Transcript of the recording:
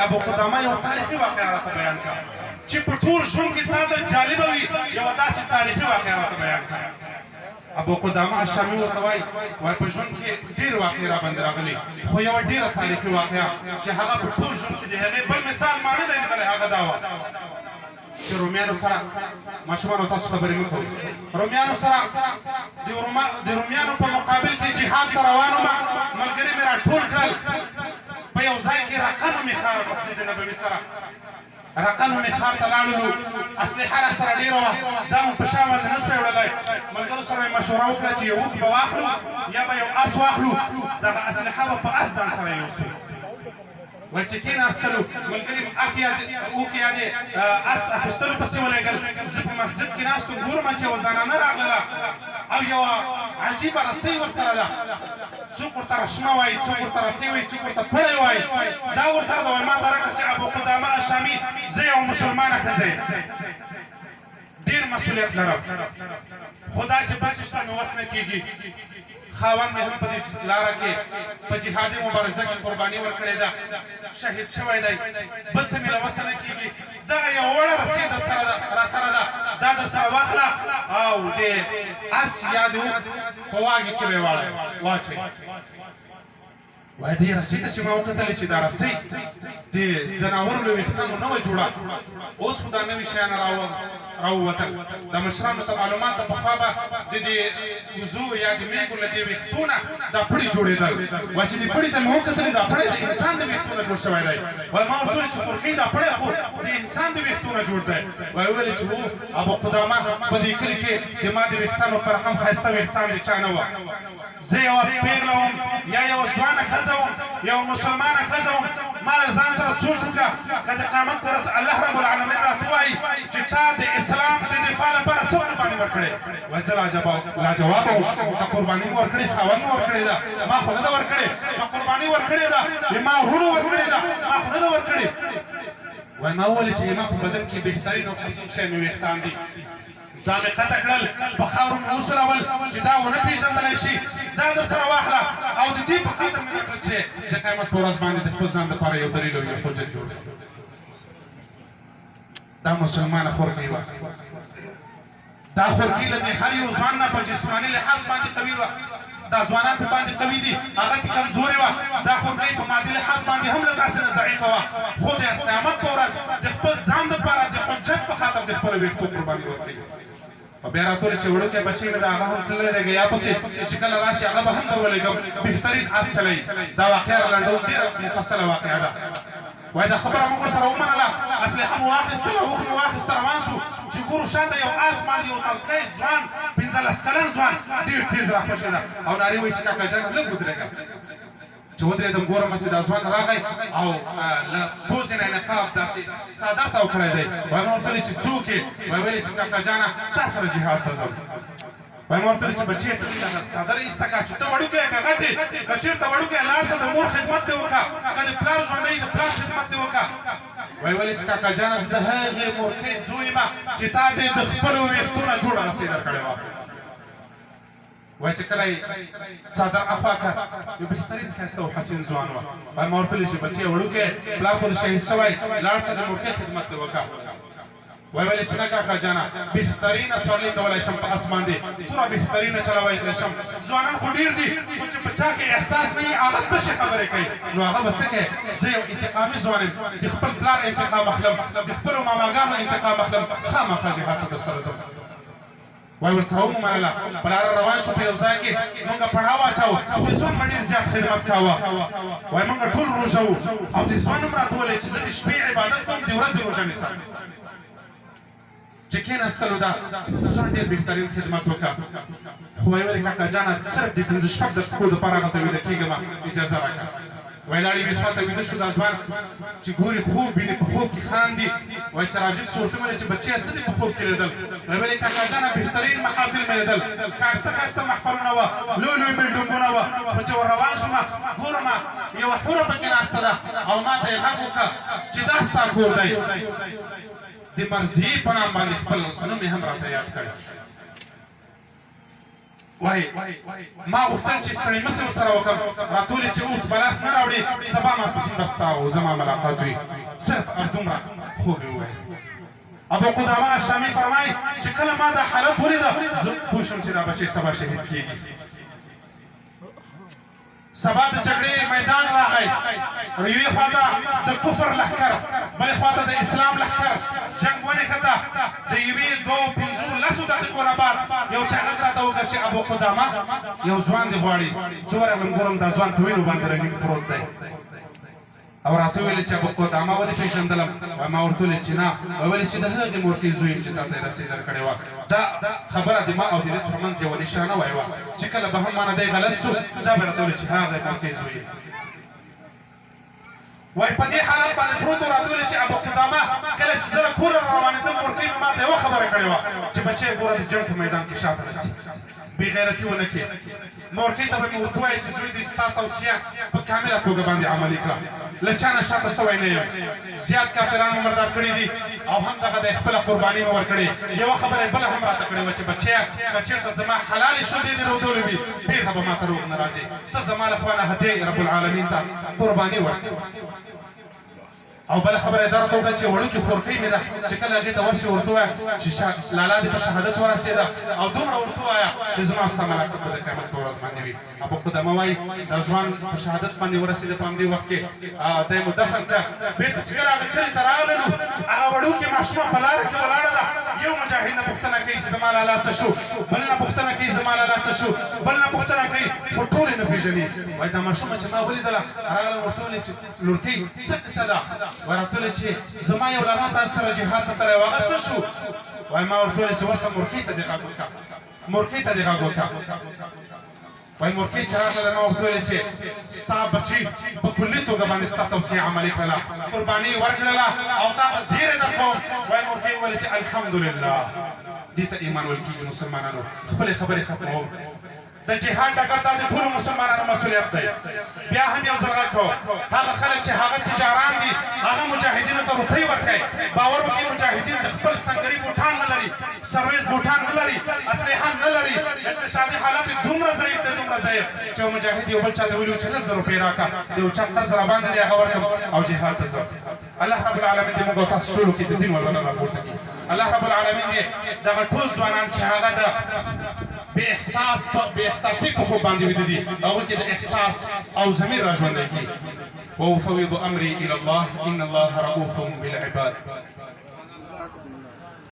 ابو قدامه یو تاریخي واقعه راته بیان کړه چې په ټول ژوند کې تا ته جالبه وي یوه داسې تاریخي واقعه راته بیان کړه ابو قدامه الشامي ورته وایي په ژوند کې ډېر واقعې راباندې راغلي خو یوه ډېره تاریخي واقعه چې هغه په ټول ژوند کې د هغې بل مثال ما نه دی لیدلی هغه دا وه چې رومیانو سره ماشومانو تاسو خبرې مه کوئ رومیانو سره د رومیانو په مقابل کې جهاد ته روان وم ملګري مې راټول کړل په یو ځای کې رقه نومې ښار مسجد نبوي سره رقه نومې ښار ته لاړلو اسلحه را سره ډېره وه دا مو په شا باندې نه سوی وړلی ملګرو سره مې مشوره وکړه چې یو اوښ به واخلو یا به یو اس واخلو دغه اسلحه به په اس ځان سره یوسو وایي چې کېناستلو ملګري اوښ یا د اس اخیستلو پسې ولېږل زه په مسجد کې ناست وم ګورم چې یوه زنانه راغلله او یوه عجیبه رسۍ ورسره ده څوک ورته رشمه وایي څوک ورته رسۍ وایي څوک ورته پړی وایي دا ورسره ده وایي ما ته راکړه چې ابو قدامه الشامي زه یو مسلمانه ښځه یم ډېر مسؤلیت لرم خو دا چې بچ شته مې وس نه کېږي خاوند مې هم په دې لاره کې په جهادي مبارزه کې قرباني ورکړې ده شهید شوی دی بل څه مې له وسه نه کېږي دغه یو وړه رسۍ را سره ده دا در سره واخله او د اس یا د اوښ په واګې کې به یې واچوئ وایي دې رسۍ ته چې ما وکتلې چې دا رسۍ د ځناورو له ویښتانو نه وه جوړه اوس خو دا نوي شیان راووتل د مشرانو ته معلومات د پخوا به د دې وزو یا د میږو له دې ویښتو نه دا پړي جوړېدل وایي چې دې پړي ته مې وکتلې دا پړی د انسان د ویښتو نه جوړ شوی دی وایي ما ورته وویل چې خورکۍ دا پړی خو د انسان د ویښتو نه جوړ دی وایي وویلې چې هو ابو قدامه په دې کلي کې د ما د ویښتانو پر هم ښایسته ویښتان د چا نه وه زه یوه پېغله وم یا یوه ځوانه ښځه وم یوه مسلمانه ښځه وم ما له ځان سره سوچ وکړه که د قیامت په ورځ الله رب العالمین راته وایي چې تا د اسلام د دفاع لپاره څه قرباني ورکړې وایي زه لاجوابه وم که قرباني مې ورکړې خاوند مې ورکړې ده ما خو نه ده ورکړې که قرباني ورکړې ده ما وروڼو ورکړې ده ما خو نه ده ورکړې وایي ما وویلې چې زما په بدن کې بهترین او حسین شی مې ویښتان دي دا مې قطع کړل په خاورو مې وسولول چې دا ونه پېژندلی شي دا در سره واخله او د دې په خاطر مې وکړل چې د قیامت په ورځ باندې د خپل ځان دپاره یو دلیل او یو حجت جوړ کړم دا مسلمانه خورکۍ وه دا خورکۍ له دې هر یو ځوان نه په جسماني لحاظ باندې قوي وه دا ځوانان په باندې قوي دي هغه کې کمزورې وه دا خورکۍ په مادي لحاظ باندې هم له داسې نه ضعیفه وه خو د قیامت په ورځ د خپل ځان دپاره د حجت په خاطر د خپلو ویښتو قرباني ورکوي او بیا راته چې وړوکی بچی مې د هغه هم تللی دی ګیا پسې چې کله راشي هغه به هم در ولېږم بهترین اس چلوي دا واقعه را لنډوم ډېره مفصله واقعه ده وایي دا خبره موږ ورسره ومنله اسلحه مو واخیستله اوښ مو واخیسته روان سو چې ګورو شاته یو اس باندې یو تلکی ځوان 15 کلن ځوان ډېر تېز راخوشې ده او نارې وایي چې کاکا جان لږ ودرېږه چې ودرېدم ګورم چې دا ځوان راغی او له پوزې نه نقاب داسې څادر تاو کړی دی وایي ما ورته ویلې چې څوک یې وایي ویلې چې کاکا جانه تا سره جهاد ته ځم وایي ما ورته ویلې چې بچې ته څادر یې ایسته کړه چې ته وړوکی یې که غټ یې که چېرته وړوکی یې لاړ شه د مور خدمت دې وکړه که د پلار ژوندی د پلار خدمت دې وکړه وایي ویلې چې کاکا جانه زه د هغې مورکۍ زوی یم چې تا دې د خپلو ویښتو نه جوړه رسۍ درکړې وه وایي چې کله یې څادر اخوا کړه یو بهترین ښایسته او حسین ځوان وه وایي ما ورته ویلې چې بچې وړوکی پلار خو د شهید شوی لاړ شه د مورکۍ خدمت دې وکړه وایي ویلې چې نه کاکا جانه بهترینه سورلي کولی شم په اس باندې توره بهترینه چلولی شم ځوانان خو ډېر دي خو چې په چا کې احساس نه وي هغه تشې خبرې کوي نو هغه به څه کوي زه یو انتقامي ځوان یم د خپل پلار انتقام اخلم د خپلو ماماګانو انتقام اخلم خامخا جهاد ته درسره ځم وایي ورسره ومنله په لاره روان شو په یو ځای کې مونږ پړاو واچاوه او د ځوان به ډېر زیات خدمت کاوه وایي مونږ ټول روژه وو او د ځوان هم راته وویل چې زه د شپې عبادت کوم د ورځې روژه نیسم چې کېناستلو دا ځوان ډېر بهترین خدمت وکړه خو وایي ویلې کاکا جانه صرف د 15 شپږ دقیقو دپاره هغلته ویده کېږم اجازه راکړه وایي لاړې مې خواته ویده شو دا ځوان چې ګوري خوب ویني په خوب کې خاندي وایي چې راجګ سو ورته ویلې چې بچیه څه دې په خوب کې لیدل وایي ویلې کاکا جانه بهترین محافل مې لیدل ښایسته ښایسته محفلونه وه لوی لوی بلډینګونه وه خو چې ور روان شوم ګورم یوه حوره پکې ناسته ده او ما ته یې غږ وکړه چې دا ستا کور دی د مرضیې په نام باندې خپل نوم یې هم راته یاد کړی وای ما غوښتل چې ستړي مه سي ورسره وکړم راټولې چې اوس به لاس نه راوړې سبا ماسپښین به ستا او زما ملاقات وي صرف همدومره خوب یې وویل ابو قدامه الشامي فرمایي چې کله ما دا حالت ولیده زه پوه شوم چې دا بچی سبا شهید کېږي سبا د جګړې میدان راغی یوې خواته د کفر لښکر بلې خواته د اسلام لښکر جنګ ونښته د یوې دوو پنځو لسو دقیقو نه بعد یو چا غږ راته وکړ چې ابو قدامه یو ځوان دې غواړي چې ورغلم ګورم دا ځوان په وینو باندې رنګین پروت دی او راته ویلې چې ابو قدامه ودې پېژندلم ما ورته ویلې چې نه ویلې چې د هغې مورکۍ زوی یم چې تا ته یې رسېدل کړې وه دا خبره د ما او د ده ترمنځ یوه نشانه وی وه چې کله به هم مانه دی غلط سو دا به راته ویلې چې هغه مورکۍ زوی یم وای په دې حالت باندې پروت و راته ویلې چې ابو قدامه کله چې زه له کوره راروانېدم مورکۍ مې ما ته یوه خبره کړې وه چې بچی ګوره د جنګ په میدان کې شاته رسي بې غیرتي ونه کړې مورکۍ ته به مې ورته ووایې چې زوی دې ستا توصیه په کامله توګه باندې عملي کړه له چا نه شاته سوی نه یم زیات کافران مې مردار کړي دي او همدغه د خپله قرباني مې ورکړې یوه خبره یې بله هم راته کړې وه چې بچیه که چېرته زما حلالې شودې دې رودلې وي بېرته به ما ته روغ نه راځې ته زما له خوا نه هدیې رب العالمین ته قرباني ورکړې او بل خبره دا راته وکړه چې وړوکې خورکۍ مې ده چې کله هغې ته ورشي ورته ووایه چې لالا دې په شهادت ورسېده او دومره ورته ووایه چې زما او ستا ملاقات به د قیامت په ورځ باندې وي ابو قدامه وایي دا ځوان په شهادت باندې ورسېده په همدې وخت کې دی مو دفن کړه بېرته چې کله هغه کلي ته راغللو هغه وړوکې ماشومه په لاره کې ولاړه ده یو مجاهد نه پوښتنه کوي چې زما لالا څه شو بل نه پوښتنه کوي زما لالا څه شو بل نه پوښتنه کوي خو ټولې نه پېژني وایي دا ماشومه چې ما ولیدله راغله ورته ویلې چې لورکۍ څه کیسه ده وایي راته ویلې چې زما یو لالا تاسو سره جهاد ته تللی و هغه څه شو وایي ما ورته ویلې چې ورته مورکۍ ته دې غږ وکړه مورکۍ ته دې غږ وکړه وایي مورکۍ چې راغله ما ورته ویلې چې ستا بچي په کلي توګه باندې ستا توصیه عملي کړله قرباني یې ورکړله او تا به زیری در کوم وایي مورکۍ ویلې چې الحمدلله دې ته ایمان ویل کېږي مسلمانانو خپلې خبرې ختموم د جهاد ډګر ته د ټولو مسلمانانو مسؤلیت دی بیا هم یو ځل غږ کوم هغه خلک چې هغه تجاران دي هغه مجاهدینو ته روپۍ ورکوي باور وکړئ مجاهدین د خپل سنګري بوټان نه لري سرویس بوټان نه لري اسلحه نه لري اقتصادي حالت یې دومره ضعیف دی دومره ضعیف چې یو مجاهد یو بل چا ته ویلي و چې لس زره روپۍ راکړه د یو چا قرض راباندې دی هغه ورکړم او جهاد ته ځم الله رب العالمین دې موږ او تاسو ټولو کې د دین ولله راپورته کړي الله رب العالمین دې دغه ټول ځوانان چې هغه د بإحساسي په خوب باندې ویده دي هغوی کې د احساس او ضمیر را ژوندی کړي وأفوض أمري إلى الله إن الله رؤوف بالعباد